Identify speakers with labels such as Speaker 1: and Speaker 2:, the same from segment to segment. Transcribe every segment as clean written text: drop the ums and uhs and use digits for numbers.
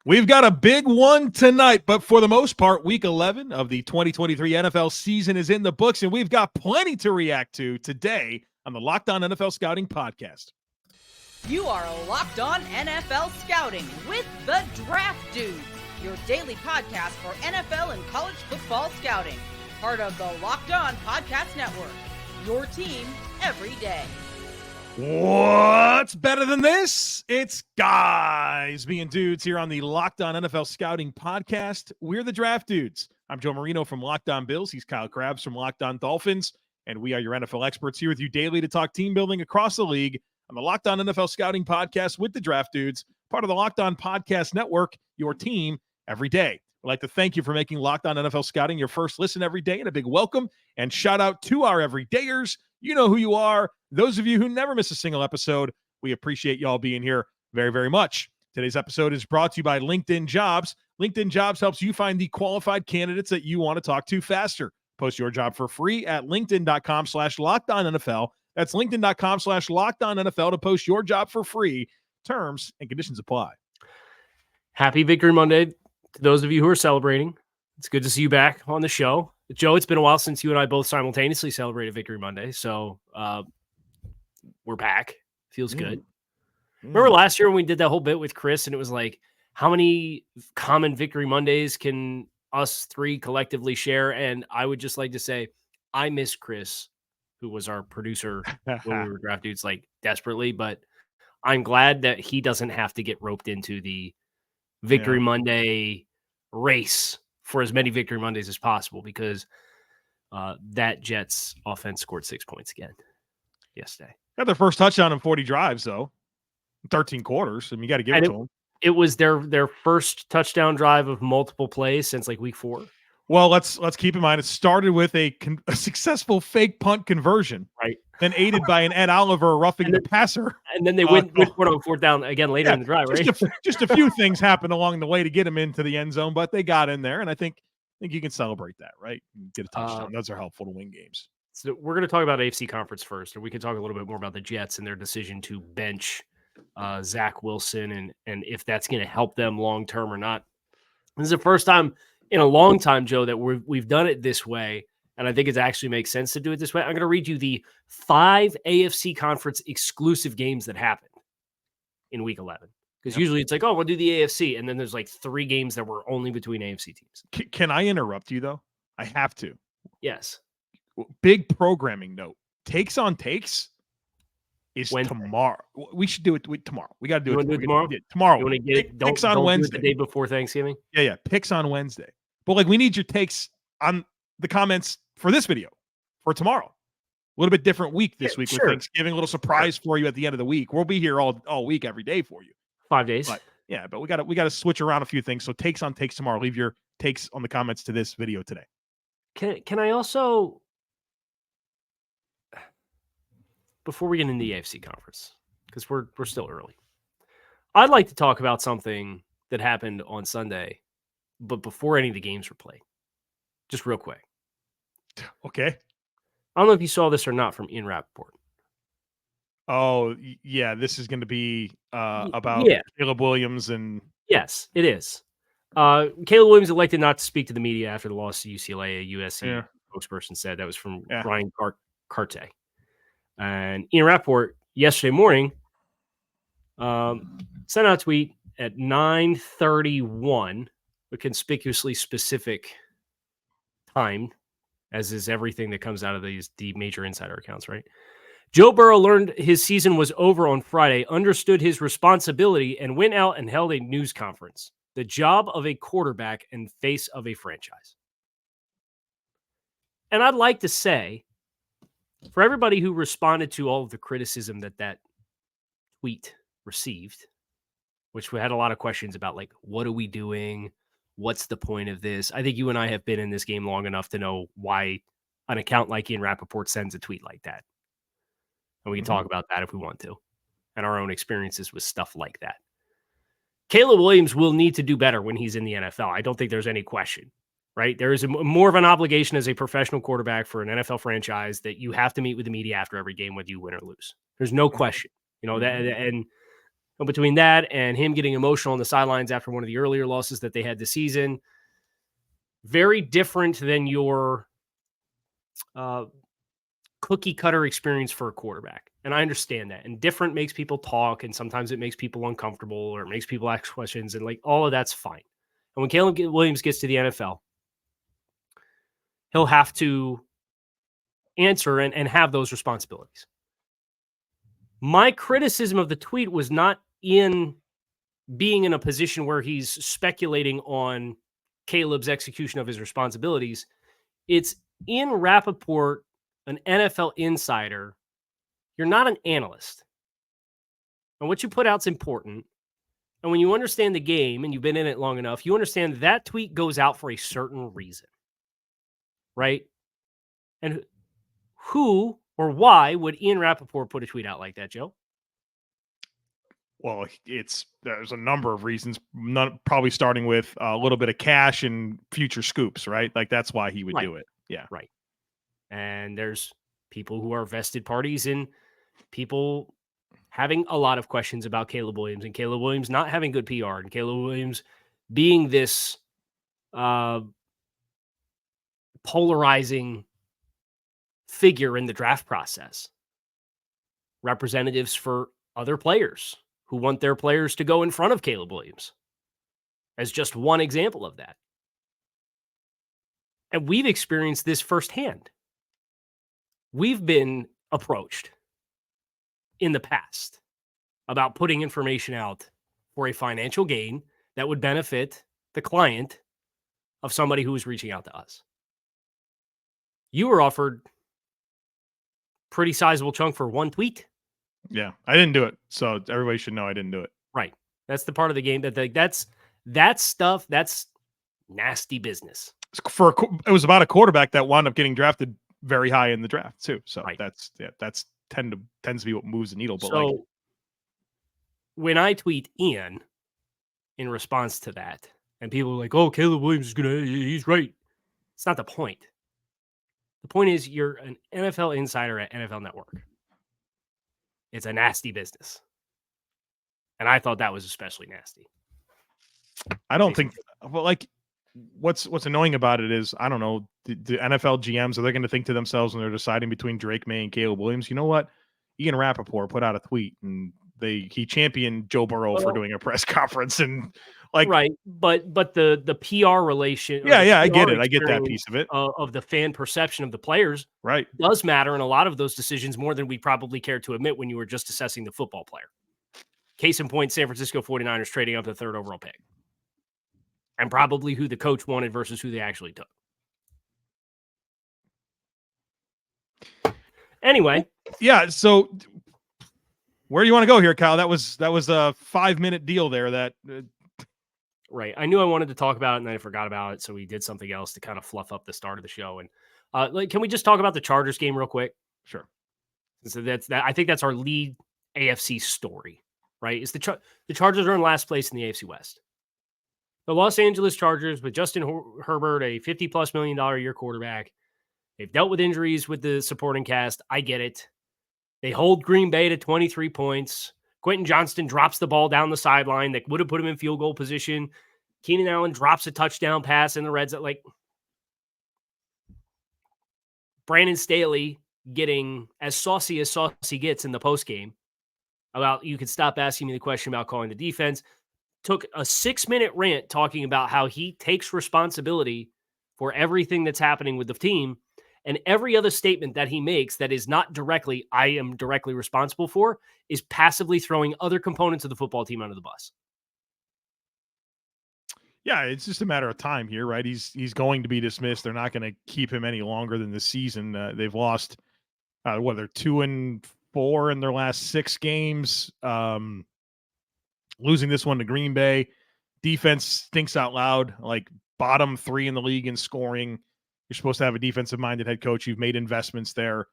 Speaker 1: We've got a big one tonight, but for the most part, Week 11 of the 2023 NFL season is in the books, and we've got plenty to react to today on the Locked On NFL Scouting Podcast.
Speaker 2: You are Locked On NFL Scouting with the Draft Dudes, your daily podcast for NFL and college football scouting. Part of the Locked On Podcast Network, your team every day.
Speaker 1: What's better than this? It's guys being dudes here on the Locked On NFL Scouting Podcast. We're the Draft Dudes. I'm Joe Marino from Locked On Bills. He's Kyle Crabbs from Locked On Dolphins. And we are your NFL experts here with you daily to talk team building across the league on the Locked On NFL Scouting Podcast with the Draft Dudes, part of the Locked On Podcast Network, your team every day. I'd like to thank you for making Locked On NFL Scouting your first listen every day, and a big welcome and shout out to our everydayers. You know who you are. Those of you who never miss a single episode, we appreciate y'all being here very, very much. Today's episode is brought to you by LinkedIn Jobs. LinkedIn Jobs helps you find the qualified candidates that you want to talk to faster. Post your job for free at linkedin.com/LockedOnNFL. That's linkedin.com/LockedOnNFL to post your job for free. Terms and conditions apply.
Speaker 3: Happy Victory Monday to those of you who are celebrating. It's good to see you back on the show. Joe, it's been a while since you and I both simultaneously celebrated Victory Monday, so we're back. Feels good. Remember last year when we did that whole bit with Chris, and it was like, how many common Victory Mondays can us three collectively share? And I would just like to say, I miss Chris, who was our producer when we were Draft Dudes, like desperately, but I'm glad that he doesn't have to get roped into the Victory Monday race for as many Victory Mondays as possible, because that Jets offense scored 6 points again yesterday.
Speaker 1: Got their first touchdown in 40 drives, though. 13 quarters. I mean, you got to give it to them.
Speaker 3: It was their first touchdown drive of multiple plays since like week 4.
Speaker 1: Well, let's keep in mind it started with a successful fake punt conversion,
Speaker 3: right?
Speaker 1: Then aided by an Ed Oliver roughing the passer,
Speaker 3: and then they went for it on fourth down again later in the drive. Right?
Speaker 1: Just a few things happened along the way to get them into the end zone, but they got in there, and I think you can celebrate that, right? Get a touchdown; those are helpful to win games.
Speaker 3: So we're going to talk about AFC conference first, or we can talk a little bit more about the Jets and their decision to bench Zach Wilson, and if that's going to help them long term or not. This is the first time in a long time, Joe, that we've done it this way, and I think it actually makes sense to do it this way. I'm going to read you the 5 AFC conference exclusive games that happened in Week 11, because usually it's like, oh, we'll do the AFC, and then there's like 3 games that were only between AFC teams.
Speaker 1: Can I interrupt you, though? I have to.
Speaker 3: Yes.
Speaker 1: Big programming note. Takes on Takes is Wednesday. Tomorrow. We should do it tomorrow. We got to do it tomorrow. Tomorrow.
Speaker 3: You want to get it? Don't Wednesday. Do it the day before Thanksgiving?
Speaker 1: Yeah. Picks on Wednesday. But like, we need your takes on the comments for this video for tomorrow. A little bit different week this week with Thanksgiving. A little surprise for you at the end of the week. We'll be here all week, every day for you.
Speaker 3: 5 days.
Speaker 1: But we got to switch around a few things. So takes on Takes tomorrow. Leave your takes on the comments to this video today.
Speaker 3: Can I also, before we get into the AFC conference, because we're still early, I'd like to talk about something that happened on Sunday, but before any of the games were played, just real quick.
Speaker 1: Okay.
Speaker 3: I don't know if you saw this or not from Ian Rappaport.
Speaker 1: Oh, yeah. This is going to be about Caleb Williams. And
Speaker 3: yes, it is. Caleb Williams elected not to speak to the media after the loss to UCLA. A USC spokesperson said. That was from Ryan Carte. And Ian Rappaport yesterday morning sent out a tweet at 9:31, a conspicuously specific time, as is everything that comes out of the major insider accounts, right? Joe Burrow learned his season was over on Friday, understood his responsibility, and went out and held a news conference. The job of a quarterback and face of a franchise. And I'd like to say, for everybody who responded to all of the criticism that tweet received, which we had a lot of questions about, like, what are we doing? What's the point of this? I think you and I have been in this game long enough to know why an account like Ian Rappaport sends a tweet like that. And we can talk about that if we want to, and our own experiences with stuff like that. Caleb Williams will need to do better when he's in the NFL. I don't think there's any question, right? There is more of an obligation as a professional quarterback for an NFL franchise that you have to meet with the media after every game, whether you win or lose. There's no question, that, and And between that and him getting emotional on the sidelines after one of the earlier losses that they had this season, very different than your cookie cutter experience for a quarterback. And I understand that. And different makes people talk, and sometimes it makes people uncomfortable or it makes people ask questions, and like all of that's fine. And when Caleb Williams gets to the NFL, he'll have to answer and have those responsibilities. My criticism of the tweet was not in being in a position where he's speculating on Caleb's execution of his responsibilities. It's in Rappaport, an NFL insider. You're not an analyst. And what you put out's important. And when you understand the game and you've been in it long enough, you understand that tweet goes out for a certain reason. Right? And who or why would Ian Rappaport put a tweet out like that, Joe?
Speaker 1: Well, there's a number of reasons, probably starting with a little bit of cash and future scoops, right? Like that's why he would do it. Yeah.
Speaker 3: Right. And there's people who are vested parties in people having a lot of questions about Caleb Williams, and Caleb Williams not having good PR, and Caleb Williams being this polarizing figure in the draft process. Representatives for other players who want their players to go in front of Caleb Williams as just one example of that. And we've experienced this firsthand. We've been approached in the past about putting information out for a financial gain that would benefit the client of somebody who was reaching out to us. You were offered pretty sizable chunk for one tweet.
Speaker 1: Yeah, I didn't do it. So everybody should know I didn't do it.
Speaker 3: Right. That's the part of the game that's stuff. That's nasty business.
Speaker 1: It was about a quarterback that wound up getting drafted very high in the draft too. So
Speaker 3: right.
Speaker 1: that's tends to be what moves the needle. But
Speaker 3: so when I tweet Ian in response to that, and people are like, "Oh, Caleb Williams he's right." It's not the point. The point is you're an NFL insider at NFL Network. It's a nasty business. And I thought that was especially nasty.
Speaker 1: I don't think, well, like, what's annoying about it is, I don't know, the NFL GMs, are they going to think to themselves when they're deciding between Drake May and Caleb Williams, you know what? Ian Rappaport put out a tweet and he championed Joe Burrow for doing a press conference, and like,
Speaker 3: right. But the PR relation.
Speaker 1: Yeah, I get it. I get that piece of it.
Speaker 3: Of the fan perception of the players,
Speaker 1: right,
Speaker 3: does matter in a lot of those decisions more than we probably care to admit when you were just assessing the football player. Case in point, San Francisco 49ers trading up the 3rd overall pick. And probably who the coach wanted versus who they actually took. Anyway.
Speaker 1: Yeah, so where do you want to go here, Kyle? That was a 5-minute deal there that
Speaker 3: right. I knew I wanted to talk about it and then I forgot about it, so we did something else to kind of fluff up the start of the show. And can we just talk about the Chargers game real quick?
Speaker 1: Sure.
Speaker 3: So I think that's our lead AFC story, right? Is the Chargers are in last place in the AFC West. The Los Angeles Chargers with Justin Herbert, a $50+ million a year quarterback. They've dealt with injuries with the supporting cast. I get it. They hold Green Bay to 23 points. Quentin Johnston drops the ball down the sideline that would have put him in field goal position. Keenan Allen drops a touchdown pass in the red zone. Like, Brandon Staley getting as saucy gets in the postgame about, you could stop asking me the question about calling the defense. Took a 6-minute rant talking about how he takes responsibility for everything that's happening with the team, and every other statement that he makes that is not directly, I am directly responsible for, is passively throwing other components of the football team under the bus.
Speaker 1: Yeah, it's just a matter of time here, right? He's going to be dismissed. They're not going to keep him any longer than the season. They've lost, they're 2-4 in their last 6 games. Losing this one to Green Bay. Defense stinks out loud, like bottom 3 in the league in scoring. You're supposed to have a defensive-minded head coach. You've made investments there.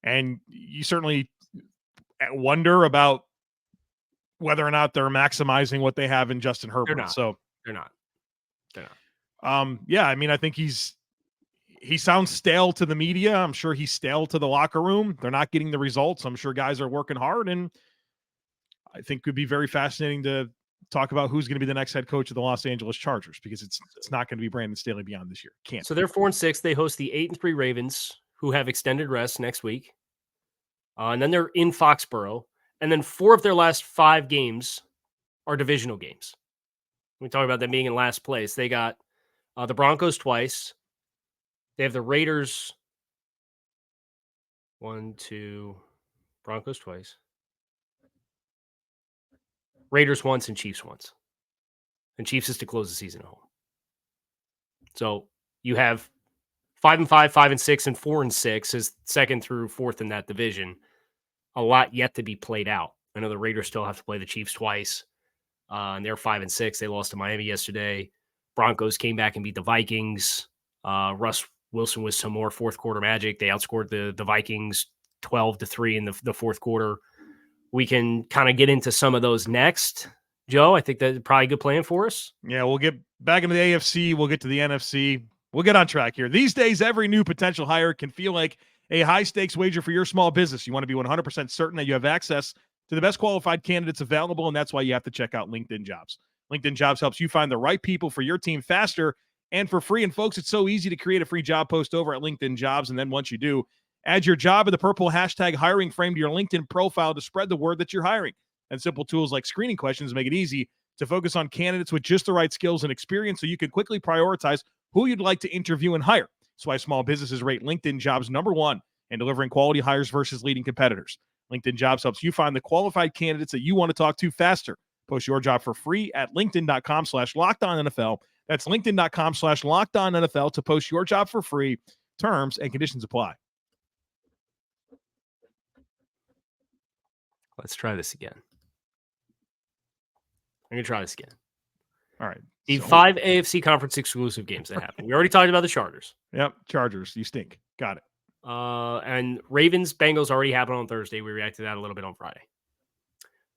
Speaker 1: And you certainly wonder about whether or not they're maximizing what they have in Justin Herbert.
Speaker 3: They're not.
Speaker 1: Yeah, I mean, I think he sounds stale to the media. I'm sure he's stale to the locker room. They're not getting the results. I'm sure guys are working hard. And I think could be very fascinating to talk about who's going to be the next head coach of the Los Angeles Chargers, because it's not going to be Brandon Staley beyond this year. Can't.
Speaker 3: So they're 4-6. They host the 8-3 Ravens, who have extended rest next week. And then they're in Foxborough. And then 4 of their last 5 games are divisional games. We talk about them being in last place. They got the Broncos twice. They have the Raiders. 1, 2, Broncos twice. Raiders once and Chiefs once. And Chiefs is to close the season at home. So you have 5-5, 5-6, and 4-6 as second through fourth in that division. A lot yet to be played out. I know the Raiders still have to play the Chiefs twice. And they're 5-6. They lost to Miami yesterday. Broncos came back and beat the Vikings. Russ Wilson with some more fourth quarter magic. They outscored the Vikings 12-3 in the fourth quarter. We can kind of get into some of those next. Joe, I think that's probably a good plan for us.
Speaker 1: Yeah, we'll get back into the AFC. We'll get to the NFC. We'll get on track here. These days, every new potential hire can feel like a high-stakes wager for your small business. You want to be 100% certain that you have access to the best qualified candidates available, and that's why you have to check out LinkedIn Jobs. LinkedIn Jobs helps you find the right people for your team faster and for free. And folks, it's so easy to create a free job post over at LinkedIn Jobs. And then once you do, add your job in the purple hashtag hiring frame to your LinkedIn profile to spread the word that you're hiring. And simple tools like screening questions make it easy to focus on candidates with just the right skills and experience so you can quickly prioritize who you'd like to interview and hire. That's why small businesses rate LinkedIn Jobs #1 in delivering quality hires versus leading competitors. LinkedIn Jobs helps you find the qualified candidates that you want to talk to faster. Post your job for free at linkedin.com/LockedOnNFL. That's linkedin.com/LockedOnNFL to post your job for free. Terms and conditions apply.
Speaker 3: Let's try this again. I'm going to try this again.
Speaker 1: All right.
Speaker 3: The 5 AFC conference exclusive games that happen. We already talked about the Chargers.
Speaker 1: Yep. Chargers. You stink. Got it.
Speaker 3: And Ravens, Bengals already happened on Thursday. We reacted to that a little bit on Friday.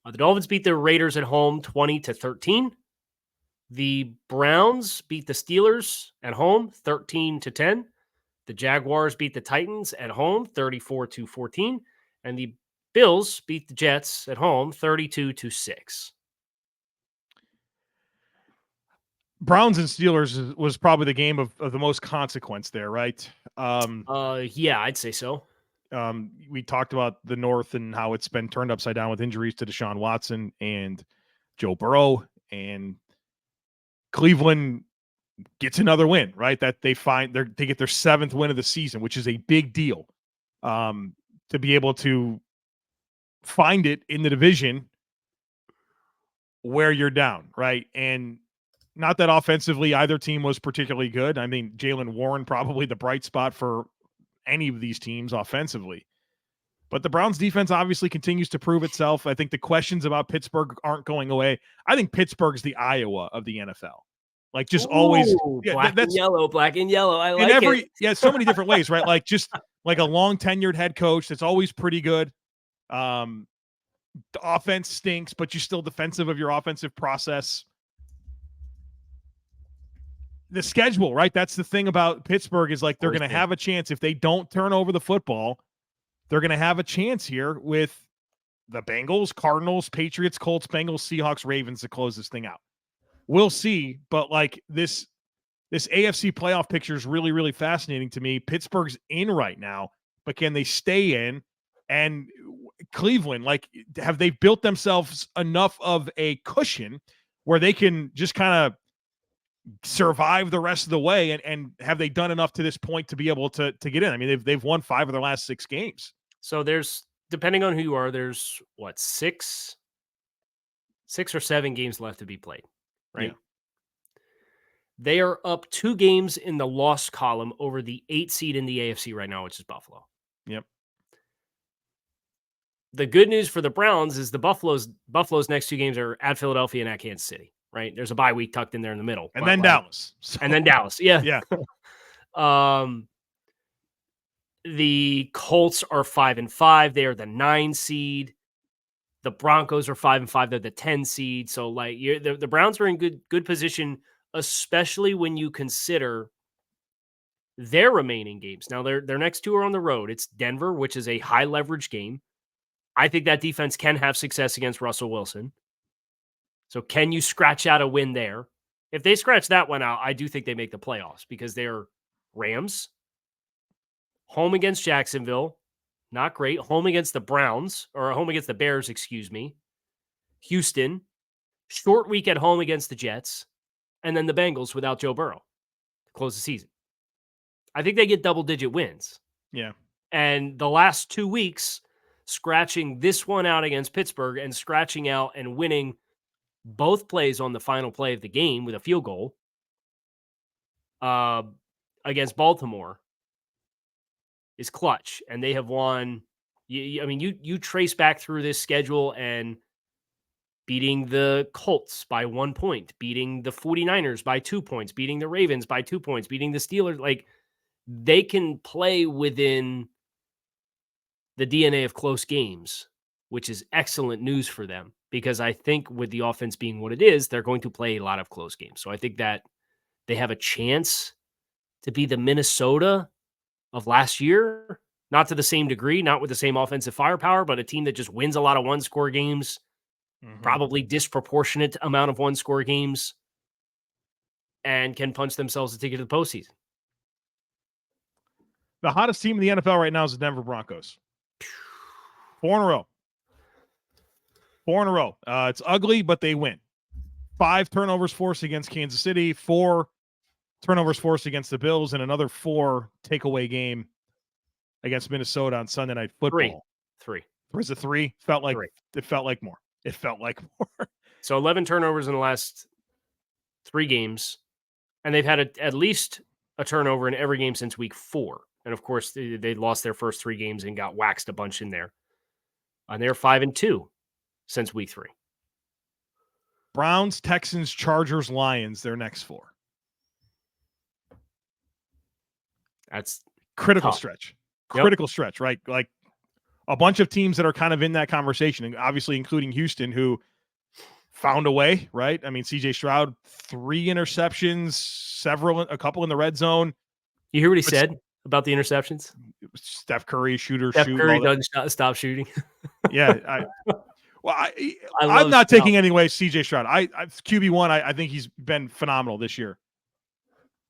Speaker 3: The Dolphins beat the Raiders at home 20-13. The Browns beat the Steelers at home 13-10. The Jaguars beat the Titans at home 34-14. And the Bills beat the Jets at home 32-6.
Speaker 1: Browns and Steelers was probably the game of the most consequence there, right?
Speaker 3: Yeah, I'd say so.
Speaker 1: We talked about the North and how it's been turned upside down with injuries to Deshaun Watson and Joe Burrow, and Cleveland gets another win, right? That they get their 7th win of the season, which is a big deal. To be able to find it in the division where you're down, right? And not that offensively either team was particularly good. I mean, Jaylen Warren probably the bright spot for any of these teams offensively. But the Browns defense obviously continues to prove itself. I think the questions about Pittsburgh aren't going away. I think Pittsburgh's the Iowa of the NFL. Like just always
Speaker 3: black and yellow. I like it.
Speaker 1: Yeah, so many different ways, right? Like just like a long tenured head coach that's always pretty good. The offense stinks, but you're still defensive of your offensive process. The schedule, right? That's the thing about Pittsburgh is like they're going to have a chance. If they don't turn over the football, they're going to have a chance here with the Bengals, Cardinals, Patriots, Colts, Bengals, Seahawks, Ravens to close this thing out. We'll see, but like this AFC playoff picture is really, really fascinating to me. Pittsburgh's in right now, but can they stay in? And Cleveland, like, have they built themselves enough of a cushion where they can just kind of survive the rest of the way, and have they done enough to this point to be able to get in? I mean, they've won 5 of their last 6 games.
Speaker 3: So there's, depending on who you are, there's what, 6 or 7 games left to be played, right? Yeah. They are up 2 games in the loss column over the 8 seed in the AFC right now, which is Buffalo.
Speaker 1: Yep.
Speaker 3: The good news for the Browns is the Buffalo's next 2 games are at Philadelphia and at Kansas City. Right, there's a bye week tucked in there in the middle,
Speaker 1: and then Dallas,
Speaker 3: and then Dallas. Yeah,
Speaker 1: yeah.
Speaker 3: The Colts are 5-5. They are the 9 seed. The Broncos are 5-5. They're the 10 seed. So, like, the Browns are in good position, especially when you consider their remaining games. Now, their next 2 are on the road. It's Denver, which is a high leverage game. I think that defense can have success against Russell Wilson. So can you scratch out a win there? If they scratch that one out, I do think they make the playoffs because they're Rams, home against Jacksonville, not great, home against the Browns, or home against the Bears, excuse me, Houston, short week at home against the Jets, and then the Bengals without Joe Burrow to close the season. I think they get double-digit wins.
Speaker 1: Yeah.
Speaker 3: And the last 2 weeks, scratching this one out against Pittsburgh and scratching out and winning both plays on the final play of the game with a field goal against Baltimore is clutch. And they have won. You trace back through this schedule and beating the Colts by 1 point, beating the 49ers by 2 points, beating the Ravens by 2 points, beating the Steelers. Like, they can play within the DNA of close games, which is excellent news for them, because I think with the offense being what it is, they're going to play a lot of close games. So I think that they have a chance to be the Minnesota of last year, not to the same degree, not with the same offensive firepower, but a team that just wins a lot of one-score games, probably disproportionate amount of one-score games, and can punch themselves a ticket to the postseason.
Speaker 1: The hottest team in the NFL right now is the Denver Broncos. 4 in a row. 4 in a row. It's ugly, but they win. 5 turnovers forced against Kansas City, 4 turnovers forced against the Bills, and another 4 takeaway game against Minnesota on Sunday Night Football.
Speaker 3: 3.
Speaker 1: Was it 3? Felt like
Speaker 3: 3.
Speaker 1: It felt like more. It felt like more.
Speaker 3: So 11 turnovers in the last 3 games, and they've had at least a turnover in every game since week 4. And of course, they lost their first 3 games and got waxed a bunch in there. And they're 5-2 since week 3.
Speaker 1: Browns, Texans, Chargers, Lions, their next 4.
Speaker 3: That's
Speaker 1: critical
Speaker 3: tough.
Speaker 1: stretch.
Speaker 3: Yep.
Speaker 1: Critical stretch, right? Like a bunch of teams that are kind of in that conversation, and obviously including Houston, who found a way, right? I mean, CJ Stroud, 3 interceptions, a couple in the red zone.
Speaker 3: You hear what he said about the interceptions?
Speaker 1: Steph Curry, shoot.
Speaker 3: Curry doesn't stop shooting.
Speaker 1: Yeah. I'm not taking any away CJ Stroud. QB1, I think he's been phenomenal this year.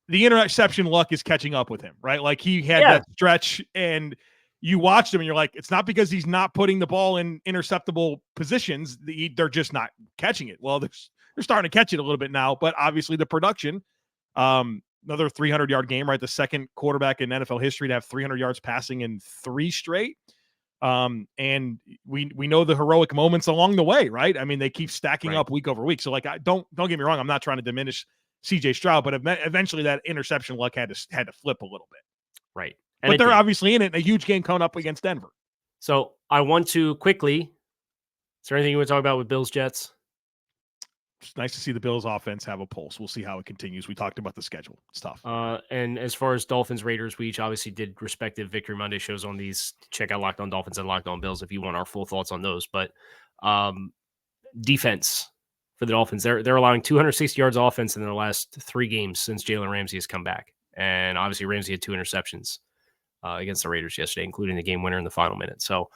Speaker 1: The interception luck is catching up with him, right? Like, he had that stretch, and you watched him and you're like, it's not because he's not putting the ball in interceptable positions. They're just not catching it. Well, they're starting to catch it a little bit now, but obviously the production, another 300-yard game, right? The second quarterback in NFL history to have 300 yards passing in 3 straight. And we know the heroic moments along the way, right? I mean, they keep stacking up week over week. So, like, don't get me wrong. I'm not trying to diminish CJ Stroud, but eventually that interception luck had to flip a little bit.
Speaker 3: Right.
Speaker 1: But they're obviously in it, a huge game coming up against Denver.
Speaker 3: So I want to quickly, is there anything you want to talk about with Bills Jets?
Speaker 1: It's nice to see the Bills offense have a pulse. We'll see how it continues. We talked about the schedule. It's tough.
Speaker 3: And as far as Dolphins Raiders, we each obviously did respective Victory Monday shows on these. Check out Locked On Dolphins and Locked On Bills if you want our full thoughts on those. But defense for the Dolphins, they're allowing 260 yards offense in their last 3 games since Jalen Ramsey has come back. And obviously Ramsey had 2 interceptions against the Raiders yesterday, including the game winner in the final minute. So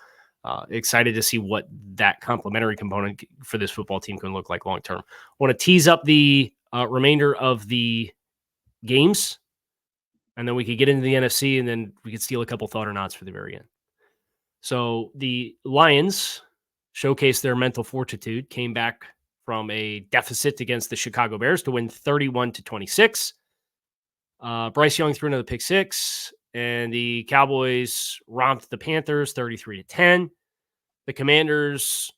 Speaker 3: excited to see what that complementary component for this football team can look like long term. I want to tease up the remainder of the games, and then we could get into the NFC, and then we could steal a couple thought or nots for the very end. So the Lions showcased their mental fortitude, came back from a deficit against the Chicago Bears to win 31-26. Bryce Young threw another pick 6. And the Cowboys romped the Panthers 33-10. The Commanders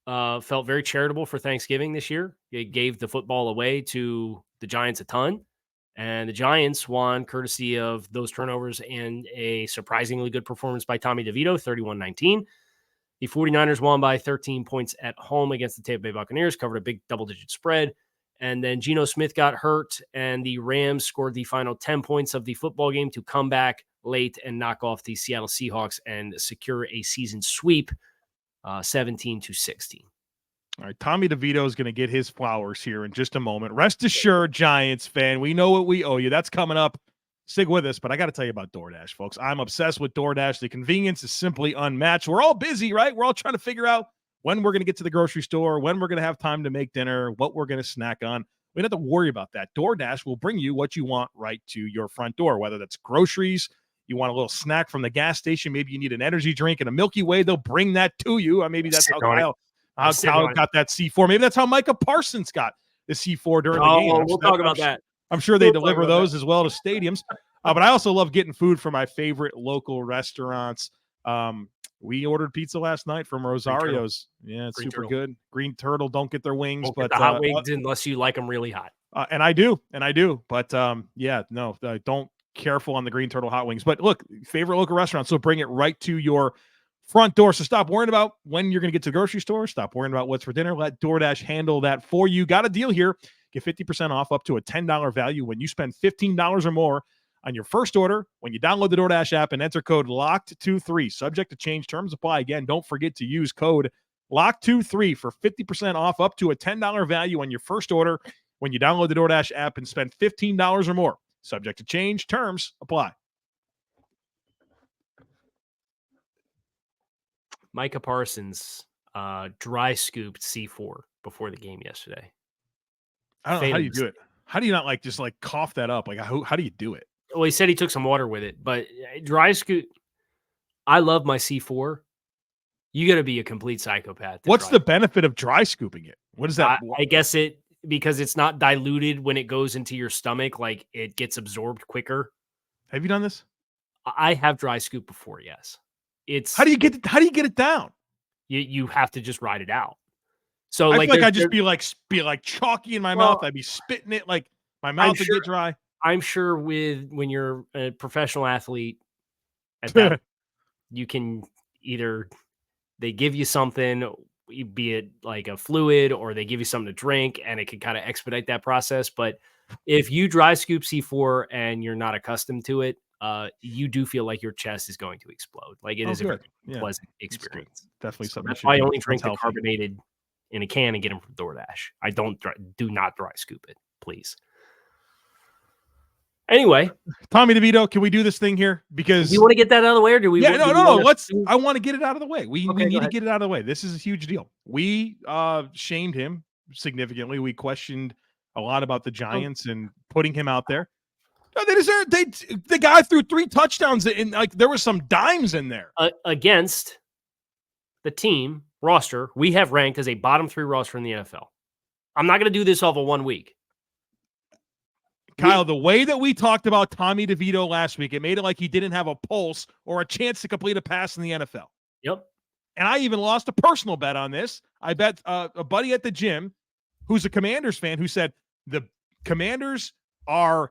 Speaker 3: felt very charitable for Thanksgiving this year. They gave the football away to the Giants a ton. And the Giants won courtesy of those turnovers and a surprisingly good performance by Tommy DeVito, 31-19. The 49ers won by 13 points at home against the Tampa Bay Buccaneers, covered a big double-digit spread. And then Geno Smith got hurt, and the Rams scored the final 10 points of the football game to come back late and knock off the Seattle Seahawks and secure a season sweep, 17-16.
Speaker 1: All right, Tommy DeVito is going to get his flowers here in just a moment. Rest assured, Giants fan, we know what we owe you. That's coming up stick with us, but I got to tell you about DoorDash, folks. I'm obsessed with DoorDash. The convenience is simply unmatched. We're all busy, right? We're all trying to figure out when we're going to get to the grocery store, when we're going to have time to make dinner, what we're going to snack on. We don't have to worry about that. DoorDash will bring you what you want right to your front door, whether that's groceries, you want a little snack from the gas station, maybe you need an energy drink and a Milky Way, they'll bring that to you. Maybe that's how Kyle got that C4. Maybe that's how Micah Parsons got the C4 during the game.
Speaker 3: We'll talk about that.
Speaker 1: I'm sure they deliver those as well to stadiums. But I also love getting food from my favorite local restaurants. We ordered pizza last night from Rosario's. Yeah, it's super good. Green Turtle, don't get their wings.
Speaker 3: But the hot wings unless you like them really hot.
Speaker 1: And I do. But don't careful on the Green Turtle hot wings. But look, favorite local restaurant, so bring it right to your front door. So stop worrying about when you're going to get to the grocery store. Stop worrying about what's for dinner. Let DoorDash handle that for you. Got a deal here. Get 50% off up to a $10 value when you spend $15 or more on your first order when you download the DoorDash app and enter code LOCKED23. Subject to change. Terms apply. Again, don't forget to use code LOCKED23 for 50% off up to a $10 value on your first order when you download the DoorDash app and spend $15 or more. Subject to change. Terms apply.
Speaker 3: Micah Parsons dry scooped C4 before the game yesterday.
Speaker 1: I don't know. How do you do it? How do you not just cough that up? How do you do it?
Speaker 3: Well, he said he took some water with it, but dry scoop. I love my C4. You got to be a complete psychopath.
Speaker 1: What's the benefit of dry scooping it? What is that?
Speaker 3: I guess because it's not diluted when it goes into your stomach, like it gets absorbed quicker.
Speaker 1: Have you done this?
Speaker 3: I have dry scoop before. Yes.
Speaker 1: How do you get it down?
Speaker 3: You have to just ride it out. So
Speaker 1: I feel like I'd just be like chalky in my mouth. I'd be spitting it, like my mouth would get dry.
Speaker 3: I'm sure when you're a professional athlete, you can either they give you something, be it like a fluid, or they give you something to drink, and it can kind of expedite that process. But if you dry scoop C4 and you're not accustomed to it, you do feel like your chest is going to explode. Like it is a very pleasant experience.
Speaker 1: Definitely something.
Speaker 3: That's why I only drink the carbonated in a can and get them from DoorDash. I do not dry scoop it, please. Anyway,
Speaker 1: Tommy DeVito, can we do this thing here? Because
Speaker 3: you want to get that out of the way, or do we?
Speaker 1: Yeah, no. I want to get it out of the way. We need to get it out of the way. This is a huge deal. We shamed him significantly. We questioned a lot about the Giants and putting him out there. No, they deserve. The guy threw 3 touchdowns and there was some dimes in there
Speaker 3: against the team roster we have ranked as a bottom 3 roster in the NFL. I'm not going to do this over 1 week.
Speaker 1: Kyle, the way that we talked about Tommy DeVito last week, it made it like he didn't have a pulse or a chance to complete a pass in the NFL.
Speaker 3: Yep.
Speaker 1: And I even lost a personal bet on this. I bet a buddy at the gym who's a Commanders fan who said the Commanders are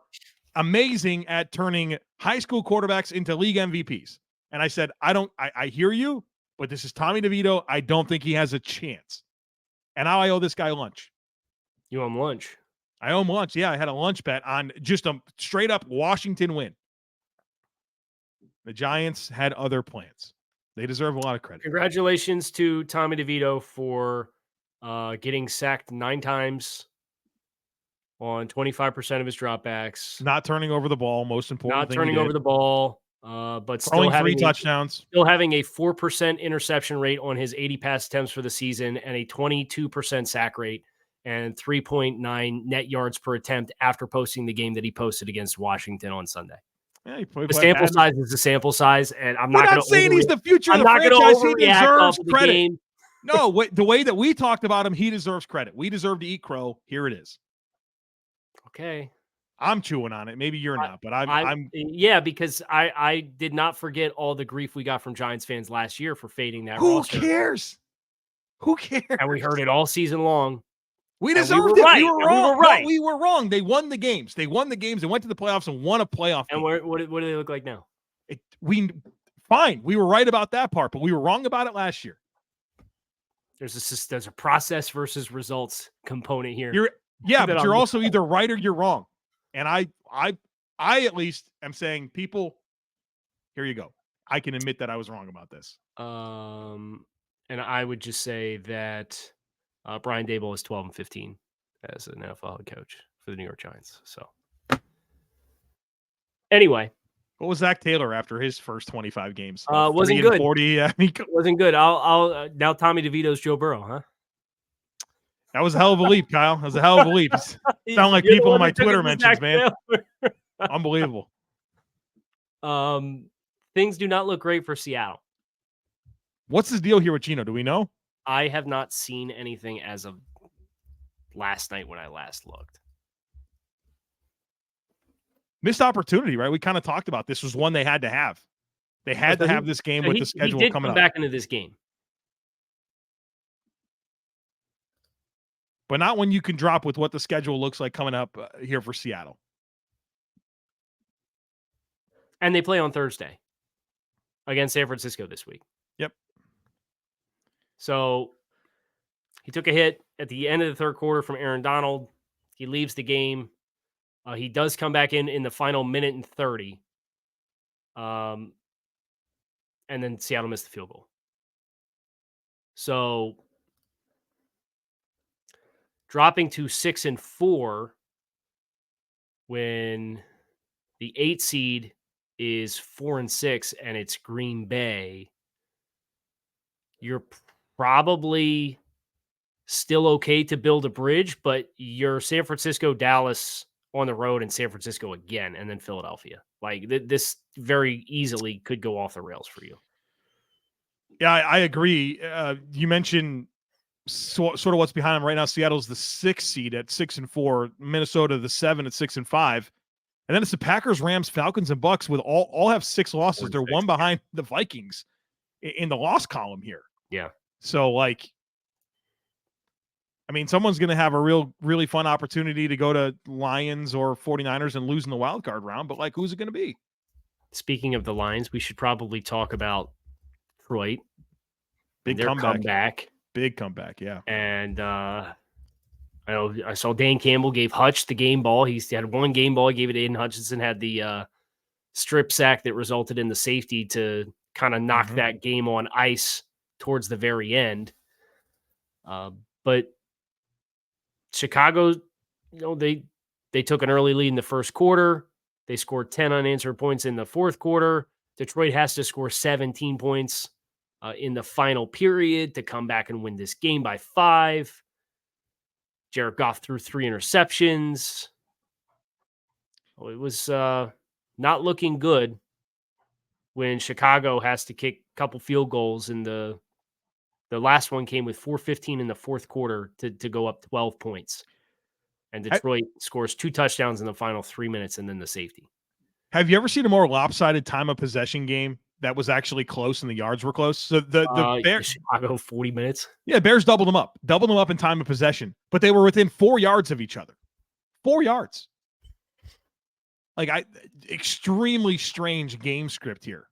Speaker 1: amazing at turning high school quarterbacks into league MVPs. And I said, I hear you, but this is Tommy DeVito. I don't think he has a chance. And now I owe this guy lunch.
Speaker 3: You owe him lunch.
Speaker 1: I owe him lunch. Yeah, I had a lunch bet on just a straight up Washington win. The Giants had other plans. They deserve a lot of credit.
Speaker 3: Congratulations to Tommy DeVito for getting sacked 9 times on 25% of his dropbacks.
Speaker 1: Not turning over the ball, most important thing.
Speaker 3: Not turning over the ball, but still having
Speaker 1: 3 touchdowns.
Speaker 3: Still having a 4% interception rate on his 80 pass attempts for the season and a 22% sack rate and 3.9 net yards per attempt after posting the game that he posted against Washington on Sunday.
Speaker 1: Yeah,
Speaker 3: the sample size is the sample size, and I'm not going to
Speaker 1: saying he's the future of the franchise. He deserves credit. No, the way that we talked about him, he deserves credit. We deserve to eat crow. Here it is.
Speaker 3: Okay.
Speaker 1: I'm chewing on it. Maybe you're not, but I'm
Speaker 3: because I did not forget all the grief we got from Giants fans last year for fading that roster.
Speaker 1: Who cares?
Speaker 3: And we heard it all season long.
Speaker 1: We deserved it.
Speaker 3: Right.
Speaker 1: We were wrong.
Speaker 3: We were right.
Speaker 1: No, we were wrong. They won the games. They won the games. They went to the playoffs and won a playoff game.
Speaker 3: And what do they look like now?
Speaker 1: Fine. We were right about that part, but we were wrong about it last year.
Speaker 3: There's a process versus results component here.
Speaker 1: But you're also either right or you're wrong. And I at least am saying, people, here you go. I can admit that I was wrong about this.
Speaker 3: And I would just say that Brian Daboll is 12-15 as an NFL head coach for the New York Giants. So Anyway.
Speaker 1: What was Zach Taylor after his first 25 games?
Speaker 3: Wasn't good.
Speaker 1: 40. I mean,
Speaker 3: wasn't good. I'll now Tommy DeVito's Joe Burrow, huh?
Speaker 1: That was a hell of a leap, Kyle. That was a hell of a leap. Sound like people in my Twitter mentions, man. Unbelievable.
Speaker 3: Things do not look great for Seattle.
Speaker 1: What's his deal here with Geno? Do we know?
Speaker 3: I have not seen anything as of last night when I last looked.
Speaker 1: Missed opportunity, right? We kind of talked about this was one they had to have. They had to have this game with the schedule
Speaker 3: he did
Speaker 1: coming
Speaker 3: come
Speaker 1: up.
Speaker 3: Back into this game.
Speaker 1: But not when you can drop with what the schedule looks like coming up here for Seattle.
Speaker 3: And they play on Thursday against San Francisco this week.
Speaker 1: Yep.
Speaker 3: So he took a hit at the end of the third quarter from Aaron Donald. He leaves the game. He does come back in the final minute and 30. And then Seattle missed the field goal. So dropping to 6-4 when the 8 seed is 4-6 and it's Green Bay, you're probably still okay to build a bridge, but you're San Francisco, Dallas on the road, and San Francisco again, and then Philadelphia. Like this very easily could go off the rails for you.
Speaker 1: Yeah, I agree. You mentioned sort of what's behind them right now. Seattle's the 6th seed at 6-4, Minnesota the 7 at 6-5, and then it's the Packers, Rams, Falcons, and Bucks with all have 6 losses. They're one behind the Vikings in the loss column here.
Speaker 3: Yeah.
Speaker 1: So like, I mean, someone's going to have a really fun opportunity to go to Lions or 49ers and lose in the wild card round, but like, who's it going to be?
Speaker 3: Speaking of the Lions, we should probably talk about Detroit.
Speaker 1: Big comeback. Big comeback, yeah.
Speaker 3: And I saw Dan Campbell gave Hutch the game ball. He had one game ball. He gave it to Aiden Hutchinson, had the strip sack that resulted in the safety to kind of knock that game on ice towards the very end. But Chicago, they took an early lead in the first quarter. They scored 10 unanswered points in the fourth quarter. Detroit has to score 17 points in the final period to come back and win this game by 5. Jared Goff threw 3 interceptions. It was not looking good when Chicago has to kick a couple field goals, and the last one came with 4:15 in the fourth quarter to go up 12 points. And Detroit scores 2 touchdowns in the final 3 minutes and then the safety.
Speaker 1: Have you ever seen a more lopsided time of possession game that was actually close and the yards were close? So the Bears,
Speaker 3: Chicago 40 minutes.
Speaker 1: Yeah, Bears doubled them up in time of possession, but they were within 4 yards of each other. 4 yards. Like extremely strange game script here.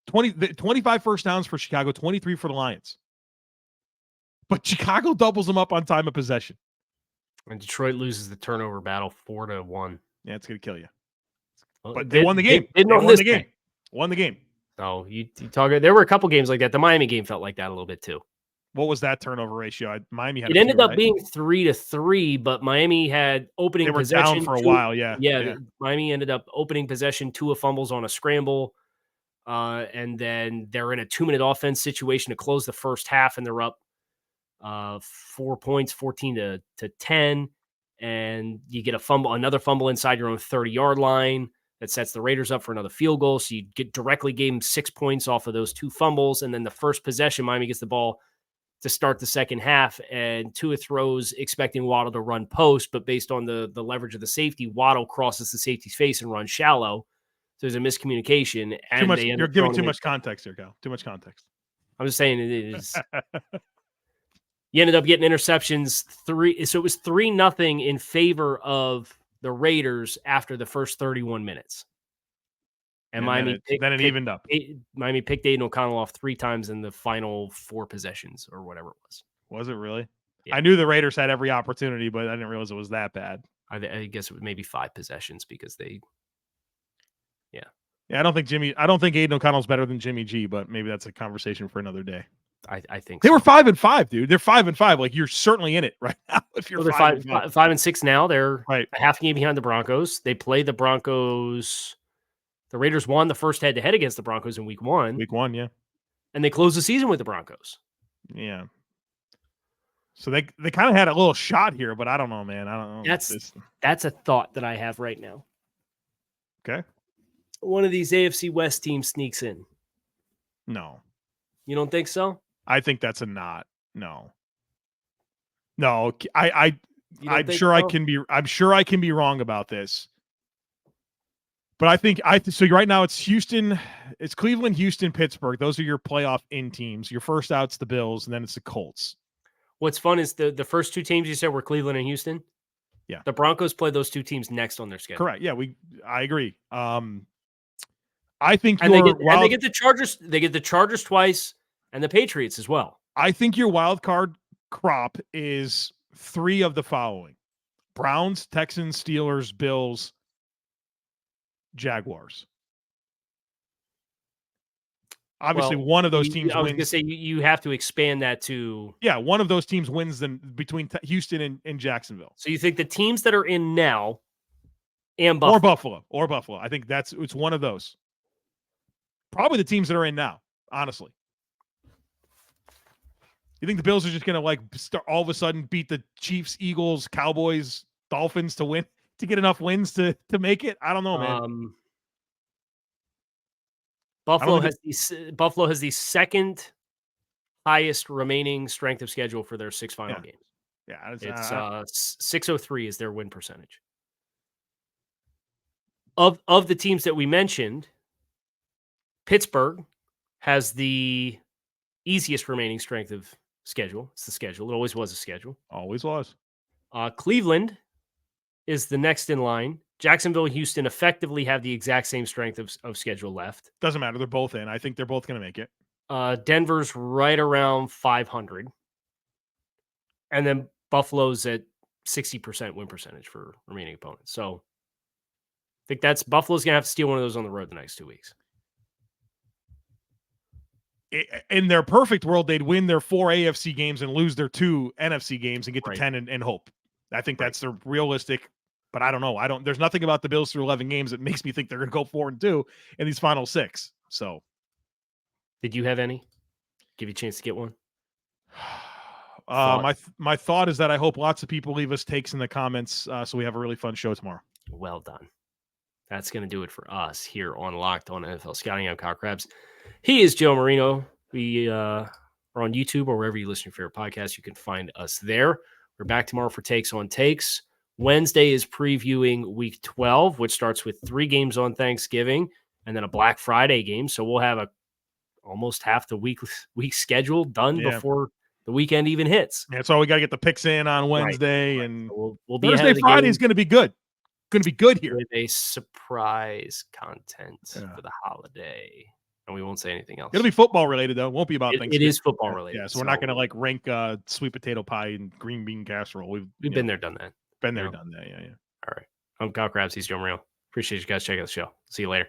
Speaker 1: 25 first downs for Chicago, 23 for the Lions. But Chicago doubles them up on time of possession.
Speaker 3: And Detroit loses the turnover battle 4-1.
Speaker 1: Yeah, it's going to kill you.
Speaker 3: Well,
Speaker 1: but they won the game.
Speaker 3: They won the game.
Speaker 1: Won the game.
Speaker 3: So you talk. There were a couple games like that. The Miami game felt like that a little bit too.
Speaker 1: What was that turnover ratio? Miami had.
Speaker 3: It ended up being 3-3, but Miami had opening possession.
Speaker 1: They were down for a while. Yeah.
Speaker 3: Miami ended up opening possession, 2 fumbles on a scramble, and then they're in a 2-minute offense situation to close the first half, and they're up 4 points, 14-10, and you get another fumble inside your own 30-yard line that sets the Raiders up for another field goal. So you directly gave them 6 points off of those 2 fumbles, and then the first possession, Miami gets the ball to start the second half, and Tua throws expecting Waddle to run post, but based on the leverage of the safety, Waddle crosses the safety's face and runs shallow. So there's a miscommunication. And
Speaker 1: you're giving too much context here, Cal. Too much context.
Speaker 3: I'm just saying it is. You ended up getting interceptions 3. So it was 3-0 in favor of the Raiders after the first 31 minutes. And Miami
Speaker 1: evened up.
Speaker 3: Miami picked Aiden O'Connell off 3 times in the final 4 possessions or whatever it was.
Speaker 1: Was it really?
Speaker 3: Yeah.
Speaker 1: I knew the Raiders had every opportunity, but I didn't realize it was that bad.
Speaker 3: I guess it was maybe 5 possessions because they.
Speaker 1: Yeah, I don't think Aiden O'Connell's better than Jimmy G, but maybe that's a conversation for another day.
Speaker 3: I think
Speaker 1: They
Speaker 3: so.
Speaker 1: were 5-5, dude. They're 5-5. Like, you're certainly in it right now. If you're
Speaker 3: They're 5-6 now. They're
Speaker 1: right,
Speaker 3: a half game behind the Broncos. They played the Broncos. The Raiders won the first head-to-head against the Broncos in week 1.
Speaker 1: week 1, yeah,
Speaker 3: And they closed the season with the Broncos.
Speaker 1: yeah. So they kind of had a little shot here, but I don't know, man. I don't know.
Speaker 3: That's a thought that I have right now.
Speaker 1: Okay.
Speaker 3: One of these AFC West teams sneaks in.
Speaker 1: No,
Speaker 3: You don't think so?
Speaker 1: I think that's a not. No. I'm sure
Speaker 3: so?
Speaker 1: I'm sure I can be wrong about this. But I think so right now it's Cleveland, Houston, Pittsburgh. Those are your playoff in teams. Your first out's the Bills, and then it's the Colts.
Speaker 3: What's fun is the first two teams you said were Cleveland and Houston.
Speaker 1: Yeah.
Speaker 3: The Broncos play those two teams next on their schedule.
Speaker 1: Correct. Yeah, I agree. I think
Speaker 3: and they get the Chargers. They get the Chargers twice and the Patriots as well.
Speaker 1: I think your wild card crop is 3 of the following: Browns, Texans, Steelers, Bills, Jaguars. Obviously, one of those teams wins.
Speaker 3: I was going to say you have to expand that to...
Speaker 1: Yeah, one of those teams wins between Houston and Jacksonville.
Speaker 3: So you think the teams that are in now and Buffalo.
Speaker 1: Or Buffalo. I think it's one of those. Probably the teams that are in now, honestly. You think the Bills are just going to start all of a sudden beat the Chiefs, Eagles, Cowboys, Dolphins to win, to get enough wins to make it? I don't know, man.
Speaker 3: Buffalo has the second highest remaining strength of schedule for their 6 final games.
Speaker 1: Yeah,
Speaker 3: it's 603 is their win percentage. Of the teams that we mentioned, Pittsburgh has the easiest remaining strength of schedule. It's the schedule. It always was a schedule.
Speaker 1: Always was.
Speaker 3: Cleveland is the next in line. Jacksonville and Houston effectively have the exact same strength of schedule left.
Speaker 1: Doesn't matter. They're both in. I think they're both going to make it.
Speaker 3: Denver's right around 500. And then Buffalo's at 60% win percentage for remaining opponents. So I think Buffalo's going to have to steal one of those on the road the next 2 weeks.
Speaker 1: In their perfect world, they'd win their 4 AFC games and lose their 2 NFC games and get to 10 and hope. I think that's the realistic. But I don't know. There's nothing about the Bills through 11 games that makes me think they're going to go 4-2 in these final 6. So,
Speaker 3: did you have any? Give you a chance to get one?
Speaker 1: My thought is that I hope lots of people leave us takes in the comments so we have a really fun show tomorrow.
Speaker 3: Well done. That's going to do it for us here on Locked On NFL Scouting. I'm Kyle Crabbs. He is Joe Marino. We are on YouTube or wherever you listen to your favorite podcast. You can find us there. We're back tomorrow for Takes on Takes. Wednesday is previewing Week 12, which starts with 3 games on Thanksgiving and then a Black Friday game. So we'll have almost half the week schedule done before the weekend even hits.
Speaker 1: Yeah, so we got to get the picks in on Wednesday, and
Speaker 3: so we'll be
Speaker 1: Thursday, Friday is going to be good. Going to be good here.
Speaker 3: With a surprise content for the holiday. And we won't say anything else.
Speaker 1: It'll be football related, though. It won't be about Thanksgiving.
Speaker 3: It is football related.
Speaker 1: Yeah, so we're not going to rank sweet potato pie and green bean casserole. We've
Speaker 3: been there, done that.
Speaker 1: Been there, done that. Yeah.
Speaker 3: All right. I'm Kyle Crabbs. He's Joe Marino. Appreciate you guys checking out the show. See you later.